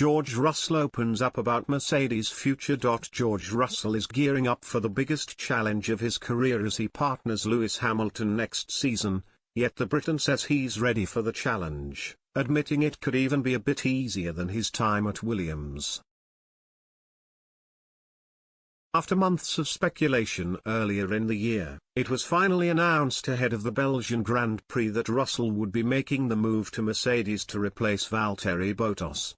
George Russell opens up about Mercedes' future. George Russell is gearing up for the biggest challenge of his career as he partners Lewis Hamilton next season, yet the Briton says he's ready for the challenge, admitting it could even be a bit easier than his time at Williams. After months of speculation earlier in the year, it was finally announced ahead of the Belgian Grand Prix that Russell would be making the move to Mercedes to replace Valtteri Bottas.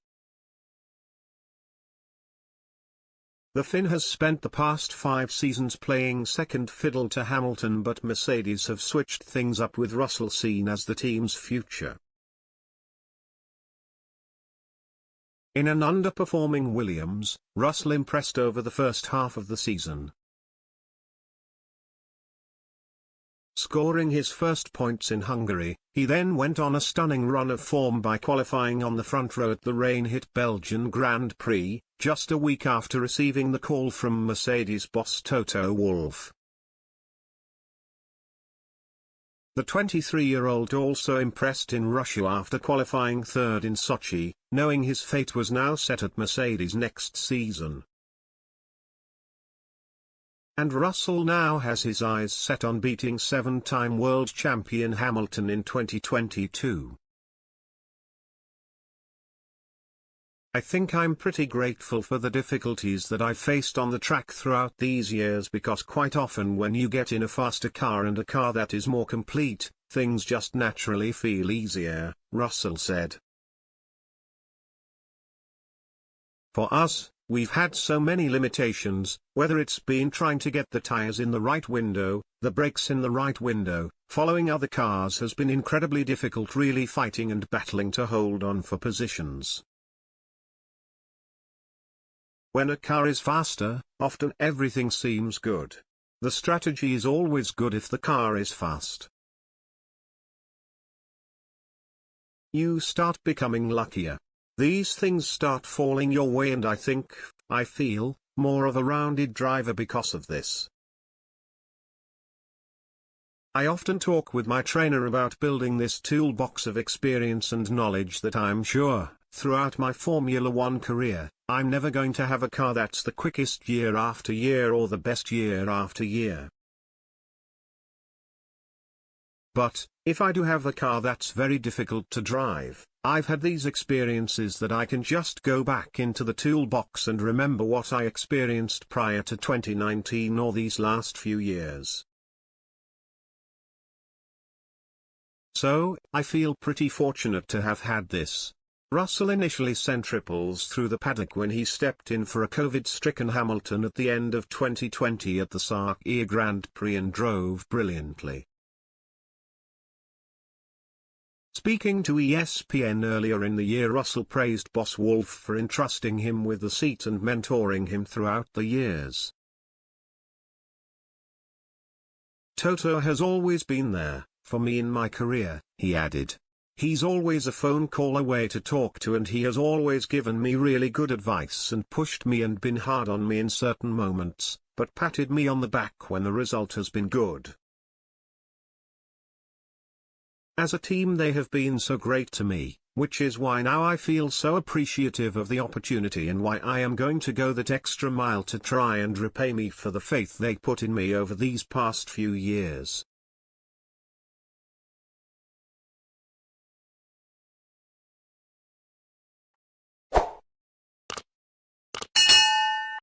The Finn has spent the past 5 seasons playing second fiddle to Hamilton, but Mercedes have switched things up with Russell seen as the team's future. In an underperforming Williams, Russell impressed over the first half of the season, scoring his first points in Hungary. He then went on a stunning run of form by qualifying on the front row at the rain-hit Belgian Grand Prix, just a week after receiving the call from Mercedes boss Toto Wolff. The 23-year-old also impressed in Russia after qualifying third in Sochi, knowing his fate was now set at Mercedes next season. And Russell now has his eyes set on beating 7-time world champion Hamilton in 2022. I think I'm pretty grateful for the difficulties that I've faced on the track throughout these years, because quite often when you get in a faster car and a car that is more complete, things just naturally feel easier, Russell said. For us, we've had so many limitations, whether it's been trying to get the tires in the right window, the brakes in the right window, following other cars has been incredibly difficult, really fighting and battling to hold on for positions. When a car is faster, often everything seems good. The strategy is always good if the car is fast. You start becoming luckier. These things start falling your way, and I feel, more of a rounded driver because of this. I often talk with my trainer about building this toolbox of experience and knowledge that I'm sure, throughout my Formula One career, I'm never going to have a car that's the quickest year after year or the best year after year. But, if I do have a car that's very difficult to drive, I've had these experiences that I can just go back into the toolbox and remember what I experienced prior to 2019 or these last few years. So, I feel pretty fortunate to have had this. Russell initially sent ripples through the paddock when he stepped in for a COVID-stricken Hamilton at the end of 2020 at the Sakhir Grand Prix and drove brilliantly. Speaking to ESPN earlier in the year, Russell praised boss Wolff for entrusting him with the seat and mentoring him throughout the years. Toto has always been there, for me in my career, he added. He's always a phone call away to talk to, and he has always given me really good advice and pushed me and been hard on me in certain moments, but patted me on the back when the result has been good. As a team they have been so great to me, which is why now I feel so appreciative of the opportunity and why I am going to go that extra mile to try and repay me for the faith they put in me over these past few years.